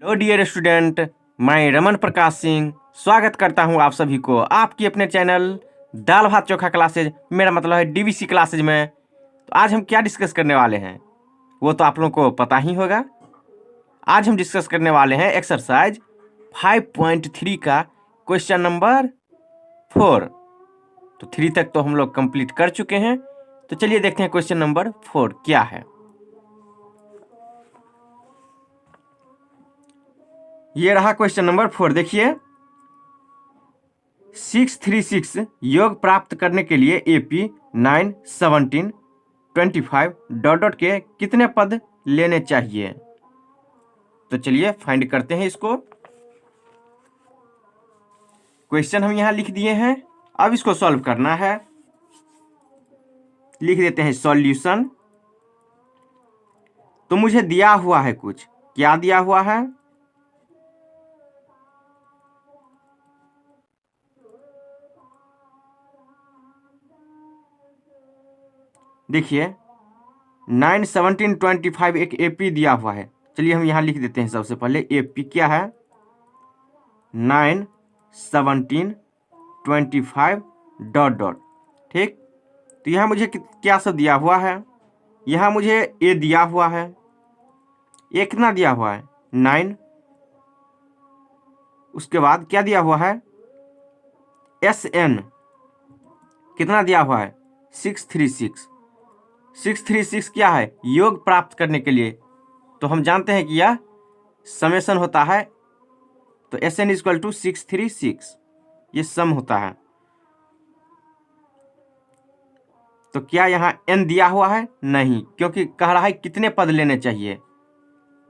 Hello dear student, मैं रमन प्रकाश सिंह स्वागत करता हूं आप सभी को आपकी अपने चैनल दाल भात चोखा क्लासेज, मेरा मतलब है डीवीसी क्लासेज में। तो आज हम क्या डिस्कस करने वाले हैं वो तो आप लोगों को पता ही होगा। आज हम डिस्कस करने वाले हैं एक्सरसाइज 5.3 का क्वेश्चन नंबर 4। तो 3 तक तो हम लोग कंप्लीट कर चुके हैं। तो चलिए देखते हैं क्वेश्चन नंबर 4 क्या है। ये रहा क्वेश्चन नंबर 4। देखिए 636 योग प्राप्त करने के लिए AP 9, 17, 25 डॉट डॉट के कितने पद लेने चाहिए। तो चलिए फाइंड करते हैं इसको। क्वेश्चन हम यहां लिख दिए हैं, अब इसको सॉल्व करना है। लिख देते हैं सॉल्यूशन। तो मुझे दिया हुआ है कुछ, क्या दिया हुआ है? देखिए 9, 17, 25 एक AP दिया हुआ है। चलिए हम यहां लिख देते हैं। सबसे पहले AP क्या है? 9, 17, 25 डॉट डॉट। ठीक, तो यहाँ मुझे क्या सब दिया हुआ है? यहाँ मुझे ए दिया हुआ है। ए कितना दिया हुआ है? 9। उसके बाद क्या दिया हुआ है? SN कितना दिया हुआ है? 636। 636 क्या है? योग प्राप्त करने के लिए। तो हम जानते हैं कि यह समेशन होता है। तो SN इक्वल टू 636, ये सम होता है। तो क्या यहाँ n दिया हुआ है? नहीं, क्योंकि कह रहा है कितने पद लेने चाहिए।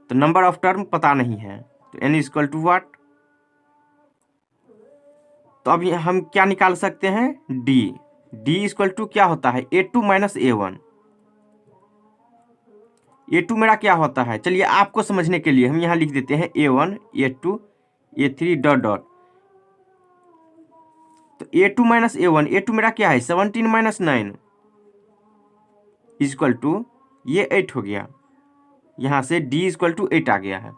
तो नंबर ऑफ टर्म पता नहीं है। तो n इक्वल टू व्हाट? तो अब हम क्या निकाल सकते हैं? d इक्वल टू क्या होता है? A2 minus A1। A2 मेरा क्या होता है? चलिए आपको समझने के लिए हम यहाँ लिख देते हैं A1, A2, A3 dot dot. तो A2 माइनस A1, A2 मेरा क्या है? 17 माइनस 9 इक्वल टू ये 8 हो गया। यहाँ से d इक्वल टू 8 आ गया है।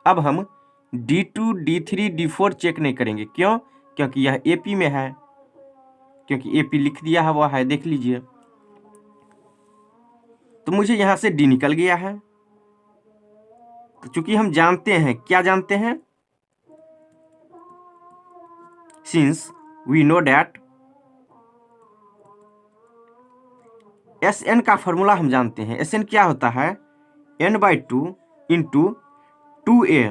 अब हम D2, D3, D4 चेक नहीं करेंगे। क्यों? क्योंकि यह AP में है, क्योंकि AP लिख दिया हुआ है, देख लीजिए। तो मुझे यहाँ से D निकल गया है। तो चूंकि हम जानते हैं, क्या जानते हैं? Since we know that SN का फॉर्मूला हम जानते हैं। SN क्या होता है? n/2 into 2A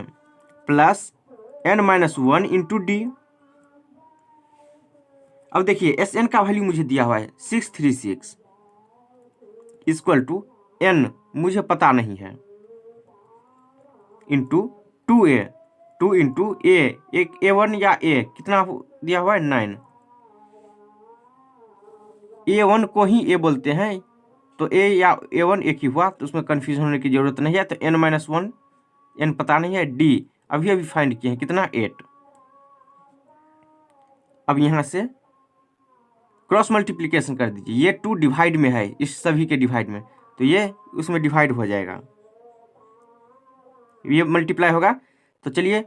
plus n-1 into D। अब देखिए SN का वैल्यू मुझे दिया हुआ है 636 इक्वल टू n मुझे पता नहीं है, इंटू 2A, 2 इंटू A, एक A1 या A कितना दिया हुआ है? 9। A1 को ही A बोलते हैं, तो A या A1 एक ही हुआ, तो उसमें कन्फ्यूजन होने की जरूरत नहीं है। तो n-1 n पता नहीं है। D अभी अभी फाइंड किए हैं, कितना? 8। अब यहाँ से क्रॉस मल्टीप्लिकेशन कर दीजिए। ये 2 डिवाइड में है, इस सभी के डिवाइड में, तो ये उसमें डिवाइड हो जाएगा, ये मल्टीप्लाई होगा। तो चलिए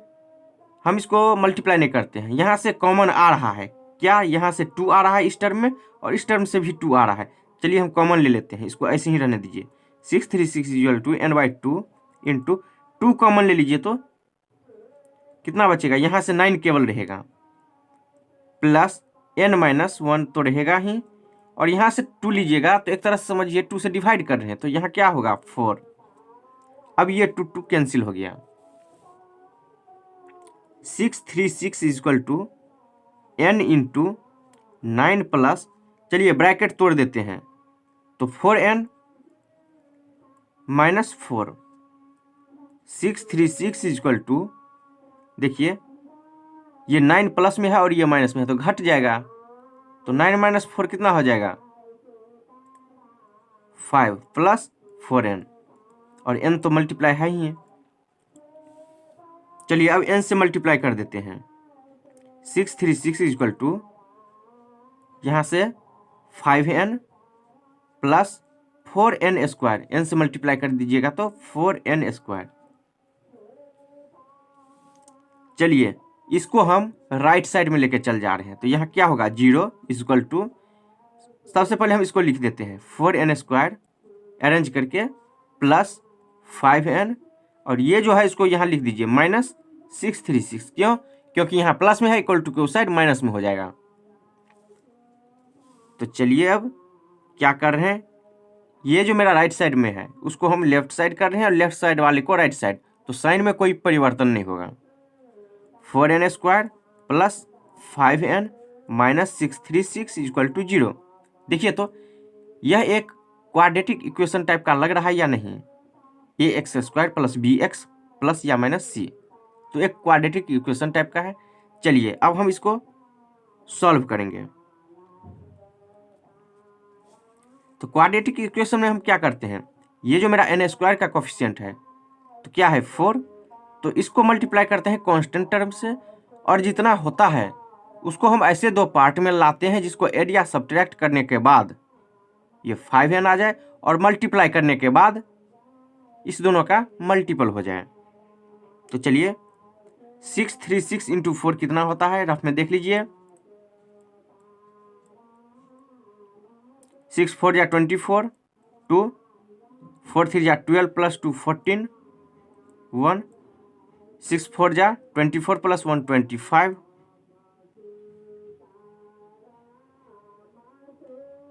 हम इसको मल्टीप्लाई नहीं करते हैं। यहाँ से कॉमन आ रहा है, क्या? यहाँ से 2 आ रहा है इस टर्म में, और इस टर्म से भी 2 आ रहा है। चलिए हम कॉमन ले लेते हैं, इसको ऐसे ही रहने दीजिए। 636 equal to n/2 into 2 common ले लीजिए, तो कितना बचेगा? यहाँ से 9 केवल रहेगा, प्लस n-1 तो रहेगा ही, और यहाँ से 2 लीजिएगा तो एक तरह से समझिए 2 से डिवाइड कर रहे हैं, तो यहाँ क्या होगा? 4। अब ये 2 कैंसिल हो गया। 636 equal to n into 9 plus, चलिए ब्रैकेट तोड़ देते हैं, तो 4n माइनस 4। 636 इक्वल टू, देखिए ये 9 प्लस में है और ये माइनस में है, तो घट जाएगा। तो 9 माइनस 4 कितना हो जाएगा? 5 प्लस 4n, और n तो मल्टीप्लाई है ही है। चलिए अब n से मल्टीप्लाई कर देते हैं। 636 इक्वल टू, यहाँ से 5n plus 4n square, n से मल्टीप्लाई कर दीजिएगा तो 4n स्क्वायर। चलिए इसको हम राइट साइड में लेके चल जा रहे हैं। तो यहाँ क्या होगा, 0 इक्वल टू, सबसे पहले हम इसको लिख देते हैं 4n² अरेंज करके प्लस 5n, और ये जो है इसको यहाँ लिख दीजिए -636। क्यों? क्योंकि यहाँ प्लस में है, इक्वल टू के उस साइड माइनस में हो जाएगा। तो चलिए अब क्या कर रहे हैं, ये जो मेरा राइट साइड में है उसको हम लेफ्ट साइड कर रहे हैं और लेफ्ट साइड वाले को राइट साइड। तो साइन में कोई परिवर्तन नहीं होगा। 4n² plus 5n minus 636 equal to 0। देखिए तो यह एक क्वाड्रेटिक इक्वेशन टाइप का लग रहा है या नहीं, ax² प्लस bx प्लस या माइनस c। तो एक क्वाड्रेटिक इक्वेशन टाइप का है। चलिए अब हम इसको सॉल्व करेंगे। तो क्वाड्रेटिक इक्वेशन में हम क्या करते हैं, ये जो मेरा n² का कोफिशिएंट है तो क्या है 4, तो इसको मल्टीप्लाई करते हैं कांस्टेंट टर्म से, और जितना होता है उसको हम ऐसे दो पार्ट में लाते हैं जिसको ऐड या सब्ट्रैक्ट करने के बाद ये 5n आ जाए और मल्टीप्लाई करने के बाद इस दोनों का मल्टीपल हो जाए। तो चलिए 636 इंटू 4 कितना होता है, रफ में देख लीजिए। 6 4 या 24, 2 4 3 या 12 प्लस 2 14, 1 6 4 जा 24 प्लस 1 25।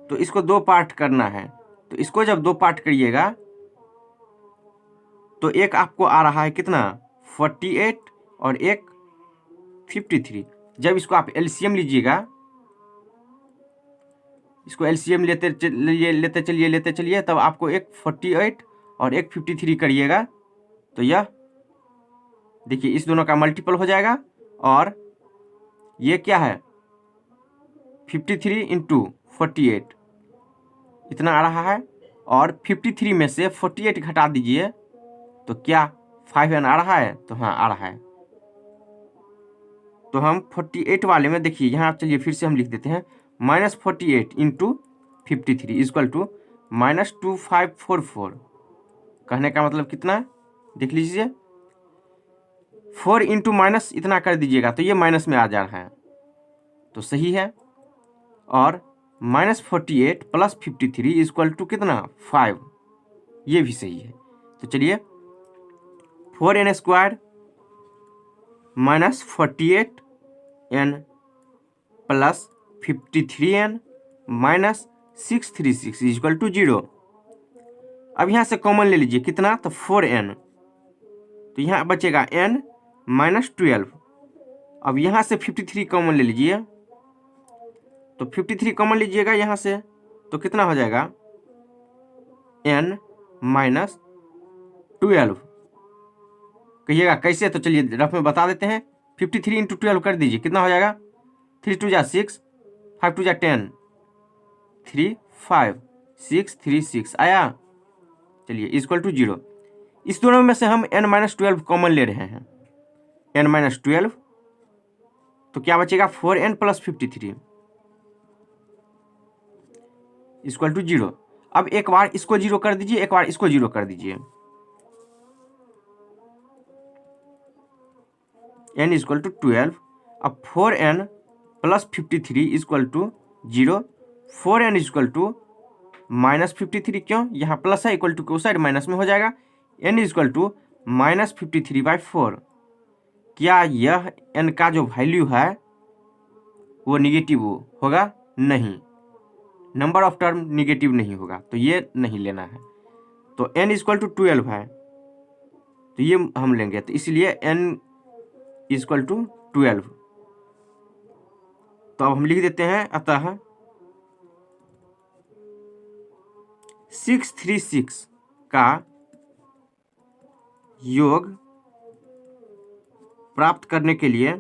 तो इसको दो पार्ट करना है। तो इसको जब दो पार्ट करिएगा तो एक आपको आ रहा है कितना 48 और एक 53। जब इसको आप एलसीएम लीजिएगा, इसको एलसीएम लेते चलिए तब आपको एक 48 और एक 53 करिएगा तो यह देखिए इस दोनों का मल्टीपल हो जाएगा। और ये क्या है 53 इंटू 48 इतना आ रहा है, और 53 में से 48 घटा दीजिए तो क्या 5n आ रहा है, तो हाँ आ रहा है। तो हम 48 वाले में देखिए यहाँ, चलिए फिर से हम लिख देते हैं -48 इंटू 53 इक्वल टू -2544। कहने का मतलब कितना, देख लीजिए 4 इंटू माइनस इतना कर दीजिएगा तो ये माइनस में आ जा रहा है, तो सही है। और -48 प्लस 53 इक्वल टू कितना 5, ये भी सही है। तो चलिए 4n² minus 48n plus 53n minus 636 equal to 0। अब यहाँ से कॉमन ले लीजिए कितना, तो 4n, तो यहाँ बचेगा n माइनस 12। अब यहाँ से 53 कॉमन ले लीजिए, तो 53 कॉमन लीजिएगा यहाँ से तो कितना हो जाएगा n माइनस 12। कहिएगा कैसे, तो चलिए रफ में बता देते हैं। 53 इंटू 12 कर दीजिए, कितना हो जाएगा 3 2 जा 6, 5 2 जा 10, 3 5 6 3 6 आया। चलिए इक्वल टू 0। इस दोनों में से हम n माइनस 12 कॉमन ले रहे हैं, n माइनस 12, तो क्या बचेगा 4n प्लस 53 इक्वल टू 0। अब एक बार इसको 0 कर दीजिए, एक बार इसको 0 कर दीजिए, n इक्वल टू 12। अब 4n plus 53 equal to 0, 4n equal to minus 53, क्यों यहाँ प्लस है, इक्वल टू के उस साइड माइनस में हो जाएगा, n इक्वल टू माइनस 53/4। क्या यह n का जो वैल्यू है वो निगेटिव होगा? नहीं, नंबर ऑफ टर्म निगेटिव नहीं होगा, तो ये नहीं लेना है। तो n इक्वल टू 12 है तो ये हम लेंगे, तो इसलिए n इक्वल टू 12। तो अब हम लिख देते हैं, अतः 636 का योग प्राप्त करने के लिए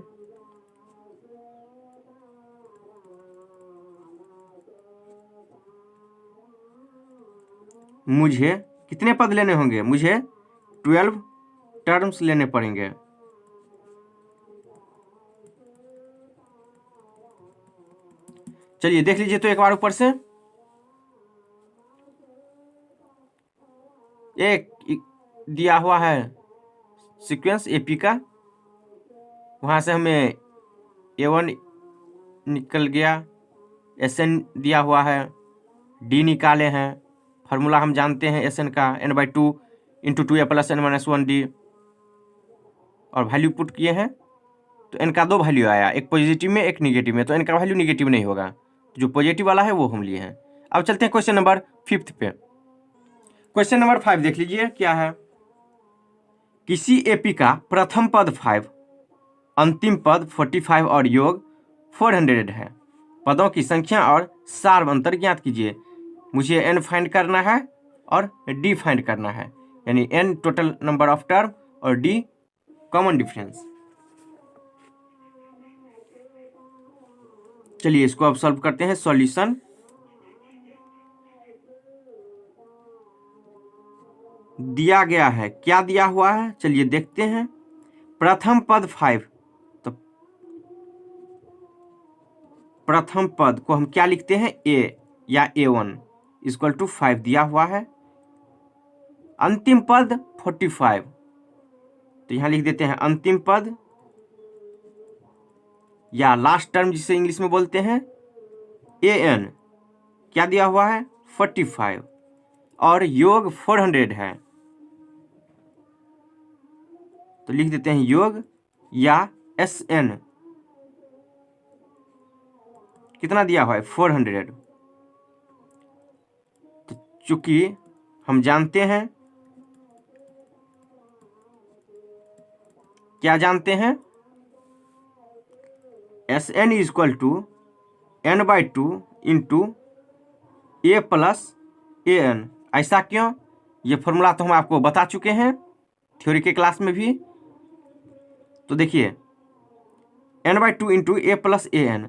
मुझे कितने पद लेने होंगे, मुझे 12 टर्म्स लेने पड़ेंगे। चलिए देख लीजिए तो एक बार ऊपर से, एक दिया हुआ है सीक्वेंस एपी का, वहाँ से हमें A1 निकल गया, SN दिया हुआ है, D निकाले हैं, फार्मूला हम जानते हैं SN का n/2 × 2a + n - 1d, और वैल्यू पुट किए हैं तो n का 2 वैल्यू आया, एक पॉजिटिव में एक निगेटिव में, तो n का वैल्यू निगेटिव नहीं होगा, तो जो पॉजिटिव वाला है वो हम लिए हैं। अब चलते हैं क्वेश्चन नंबर 5 पे। क्वेश्चन नंबर 5 देख लीजिए क्या है। किसी एपी का प्रथम पद 5, अंतिम पद 45 और योग 400 है। पदों की संख्या और सार अंतर ज्ञात कीजिए। मुझे n फाइंड करना है और d फाइंड करना है, यानी n total number of term और d कॉमन डिफरेंस। चलिए इसको अब सॉल्व करते हैं। सॉल्यूशन दिया गया है, क्या दिया हुआ है चलिए देखते हैं। प्रथम पद 5, तो प्रथम पद को हम क्या लिखते हैं, a या A1 = 5 दिया हुआ है। अंतिम पद 45, तो यहां लिख देते हैं अंतिम पद या लास्ट टर्म जिसे इंग्लिश में बोलते हैं AN, क्या दिया हुआ है 45 और योग 400 है, तो लिख देते हैं योग या SN कितना दिया हुआ है 400। तो चूंकि हम जानते हैं, क्या जानते हैं, SN = n/2 × a + AN। ऐसा क्यों, ये फॉर्मूला तो हम आपको बता चुके हैं थ्योरी के क्लास में भी। तो देखिए n/2 × a + AN,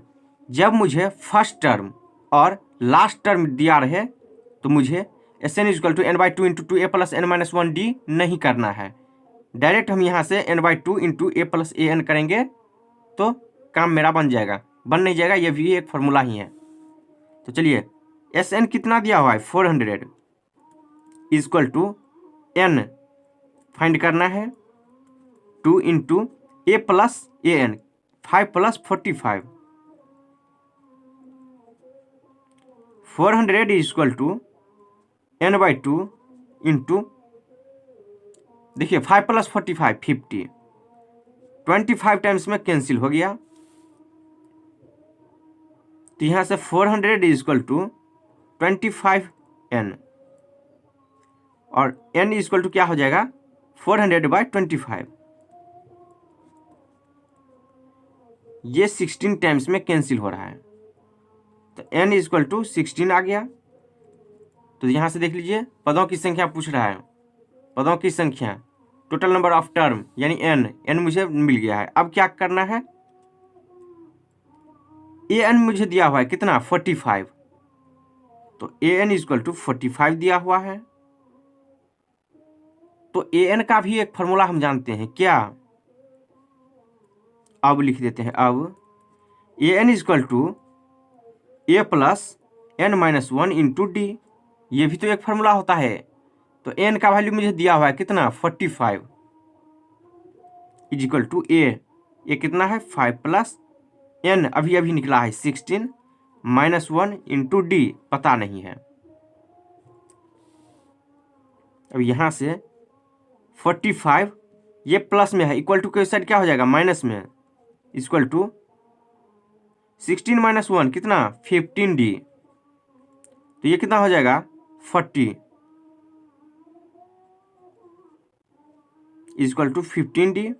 जब मुझे फर्स्ट टर्म और लास्ट टर्म दिया रहे तो मुझे SN = n/2 × 2a + n - 1d नहीं करना है। डायरेक्ट हम यहाँ से n/2 × a + AN करेंगे तो काम मेरा बन जाएगा, बन नहीं जाएगा, ये भी एक फॉर्मूला ही है। तो चलिए SN कितना दिया हुआ है 400 = n फाइंड करना है 2 × a + AN 5 + 45। 400 = n/2 × देखिए 5 + 45 50, 25 टाइम्स में कैंसिल हो गया, तो यहाँ से 400 = 25n और n = क्या हो जाएगा 400/25, ये 16 टाइम्स में कैंसिल हो रहा है, तो n = 16 आ गया। तो यहाँ से देख लीजिए पदों की संख्या पूछ रहा है, पदों की संख्या टोटल नंबर ऑफ टर्म यानी n मुझे मिल गया है। अब क्या करना है, AN मुझे दिया हुआ है कितना 45, तो AN = 45 दिया हुआ है। तो AN का भी एक फॉर्मूला हम जानते हैं, क्या, अब लिख देते हैं। अब AN = a + n - 1 × d, ये भी तो एक फॉर्मूला होता है। तो n का वैल्यू मुझे दिया हुआ है कितना 45 = a कितना है 5 + n अभी अभी निकला है 16 - 1 × d पता नहीं है। अब यहाँ से 45 ये प्लस में है, इक्वल टू के साइड क्या हो जाएगा माइनस में, = 16 - 1 कितना 15d, तो ये कितना हो जाएगा 40 = 15d।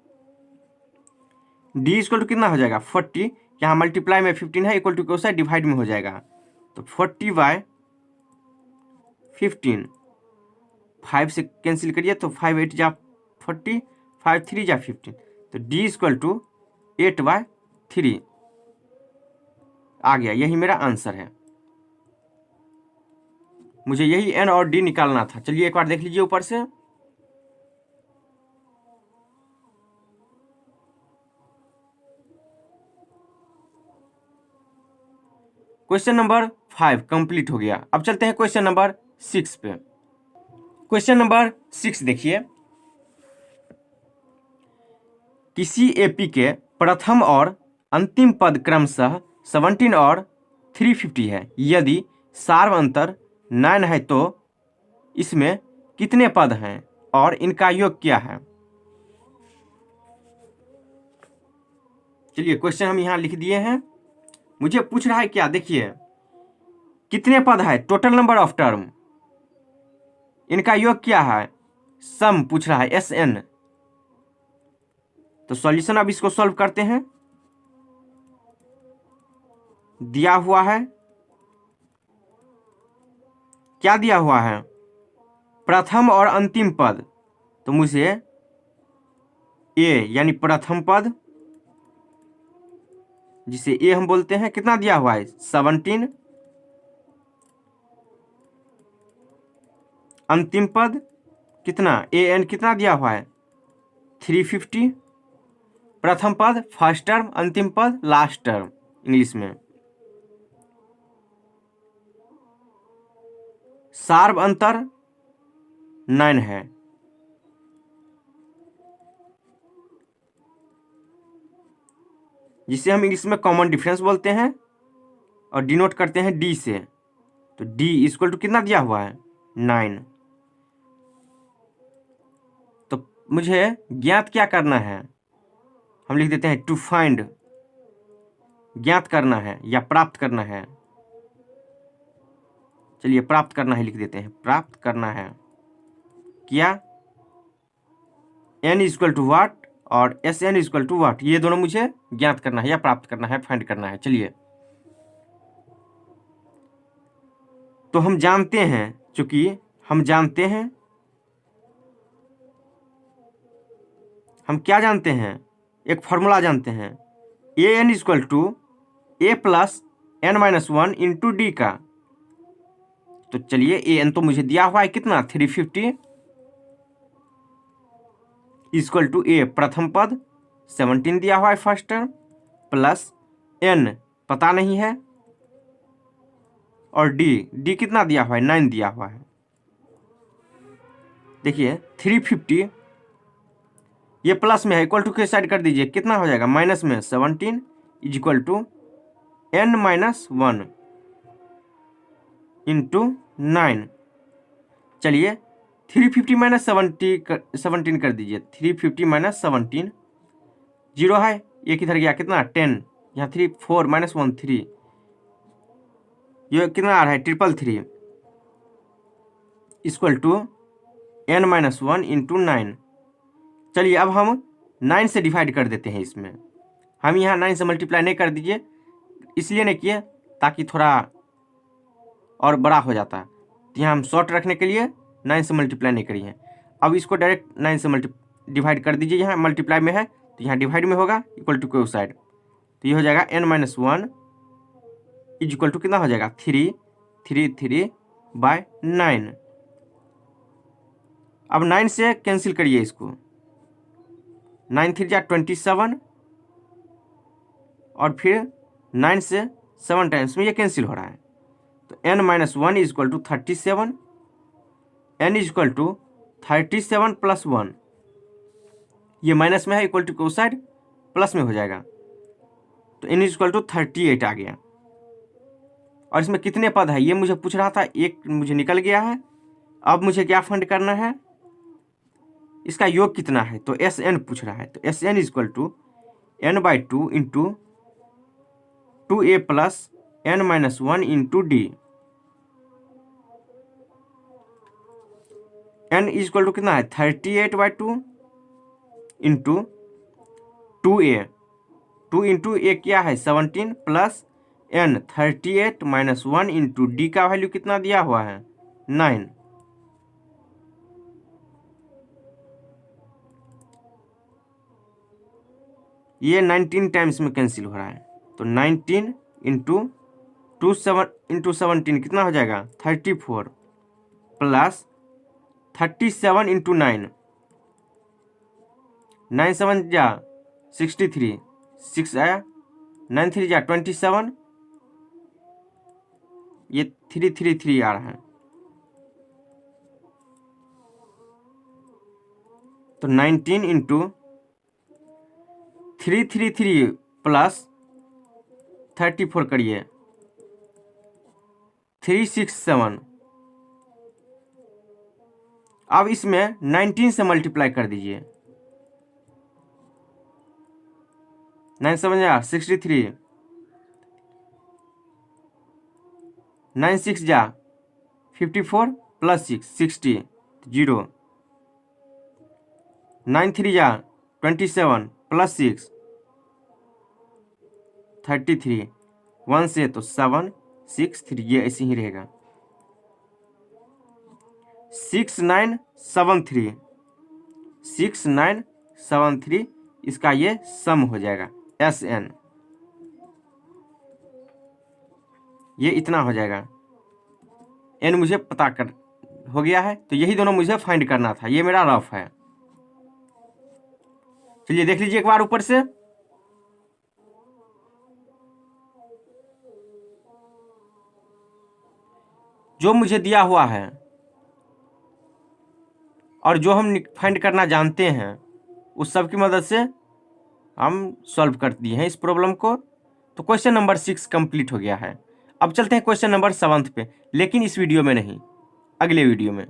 d = कितना हो जाएगा 40, यहाँ मल्टीप्लाई में 15 है, इक्वल टू के साइड डिवाइड में हो जाएगा, तो 40/15, 5 से कैंसिल करिए तो 5 8 जा 40, 5 3 जा 15, तो d = 8/3 आ गया। यही मेरा आंसर है, मुझे यही n और d निकालना था। चलिए एक बार देख लीजिए ऊपर से। क्वेश्चन नंबर 5 कंप्लीट हो गया। अब चलते हैं क्वेश्चन नंबर 6 पे। क्वेश्चन नंबर 6 देखिए, किसी एपी के प्रथम और अंतिम पद क्रमशः 17 और 350 है। यदि सार्व अंतर 9 है तो इसमें कितने पद हैं और इनका योग क्या है? चलिए क्वेश्चन हम यहाँ लिख दिए हैं। मुझे पूछ रहा है क्या, देखिए कितने पद है, टोटल नंबर ऑफ टर्म, इनका योग क्या है, सम पूछ रहा है, SN। तो सॉल्यूशन अब इसको सॉल्व करते हैं। दिया हुआ है, क्या दिया हुआ है, प्रथम और अंतिम पद, तो मुझे ए यानी प्रथम पद जिसे ए हम बोलते हैं, कितना दिया हुआ है 17, अंतिम पद कितना AN कितना दिया हुआ है 350, प्रथम पद फर्स्ट टर्म, अंतिम पद लास्ट टर्म इंग्लिश में। सार्व अंतर 9 है, जिसे हम इंग्लिश में कॉमन डिफरेंस बोलते हैं और डिनोट करते हैं D से। तो D इक्वल टू कितना दिया हुआ है 9। तो मुझे ज्ञात क्या करना है, हम लिख देते हैं टू फाइंड, ज्ञात करना है या प्राप्त करना है। चलिए प्राप्त करना है लिख देते हैं, प्राप्त करना है क्या, N इक्वल टू वाट और SN इक्वल टू वाट, ये दोनों मुझे ज्ञात करना है या प्राप्त करना है, फाइंड करना है। चलिए तो हम जानते हैं, चूंकि हम जानते हैं, हम क्या जानते हैं, एक फॉर्मूला जानते हैं, AN equal to A plus N-1 into D का। तो चलिए AN तो मुझे दिया हुआ है कितना 350 इक्वल टू A प्रथम पद 17 दिया हुआ है फर्स्ट टर्म, प्लस N पता नहीं है, और D कितना दिया हुआ है 9 दिया हुआ है। देखिए 350 ये प्लस में है, इक्वल टू के साइड कर दीजिए, कितना हो जाएगा माइनस में 17 इक्वल टू N-1 इंटू 9। चलिए 350 माइनस 17 कर दीजिए, 350 माइनस 17, जीरो है, एक इधर गया, कितना 10, यहाँ 3 4 माइनस 1 3, ये कितना आ रहा है 333 इक्वल टू N-1 इंटू 9। चलिए अब हम 9 से डिवाइड कर देते हैं इसमें, हम यहाँ 9 से मल्टीप्लाई नहीं कर दीजिए, इसलिए नहीं किए ताकि थोड़ा और बड़ा हो जाता, तो यहाँ हम शॉर्ट रखने के लिए 9 से मल्टीप्लाई नहीं करी है। अब इसको डायरेक्ट 9 से डिवाइड कर दीजिए, यहाँ मल्टीप्लाई में है तो यहाँ डिवाइड में होगा, इक्वल टू के साइड, तो ये हो जाएगा N-1 इक्वल टू कितना हो जाएगा 3/9। अब 9 से कैंसिल करिए इसको, 9 3 जा 27 और फिर 9 से 7 टाइम्स में ये कैंसिल हो रहा है, तो N-1 equal to 37, N equal to 37 plus 1, ये माइनस में है, इक्वल टू को साइड प्लस में हो जाएगा, तो N इक्वल टू 38 आ गया। और इसमें कितने पद है ये मुझे पूछ रहा था, एक मुझे निकल गया है। अब मुझे क्या फाइंड करना है, इसका योग कितना है, तो SN पूछ रहा है, तो SN equal to N/2 into 2A plus N-1 into D। N equal to कितना है 38/2 इंटू 2A, 2 इंटू A क्या है 17 plus N 38 minus 1 into D का वैल्यू कितना दिया हुआ है 9। ये 19 टाइम्स में कैंसिल हो रहा है, तो 19 इंटू 17 कितना हो जाएगा 34 प्लस 37 इंटू 9, 9 7 जा 63, 6 आया, 9 3 जा 27, ये 333 आ रहा है, तो 19 इंटू 333 प्लस 34 करिए 367। अब इसमें 19 से मल्टीप्लाई कर दीजिए। 9 7 जा 63, 9 6 जा 54 प्लस 6 60 0, 9 3 जा 27 प्लस 6 33, 1 से तो 7 6 3, ये ऐसे ही रहेगा। 6973 6973 इसका ये सम हो जाएगा SN, ये इतना हो जाएगा। N मुझे पता कर हो गया है, तो यही दोनों मुझे फाइंड करना था। ये मेरा रफ है। चलिए देख लीजिए एक बार ऊपर से। जो मुझे दिया हुआ है और जो हम फाइंड करना जानते हैं उस सब की मदद से हम सॉल्व कर दिए हैं इस प्रॉब्लम को। तो क्वेश्चन नंबर 6 कंप्लीट हो गया है। अब चलते हैं क्वेश्चन नंबर 7 पे, लेकिन इस वीडियो में नहीं, अगले वीडियो में।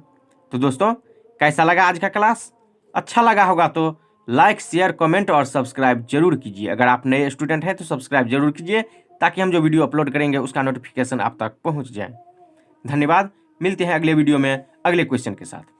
तो दोस्तों कैसा लगा आज का क्लास? अच्छा लगा होगा तो लाइक शेयर कमेंट और सब्सक्राइब जरूर कीजिए। अगर आप नए स्टूडेंट हैं तो सब्सक्राइब जरूर कीजिए, ताकि हम जो वीडियो अपलोड करेंगे उसका नोटिफिकेशन आप तक पहुँच जाए। धन्यवाद। मिलते हैं अगले वीडियो में अगले क्वेश्चन के साथ।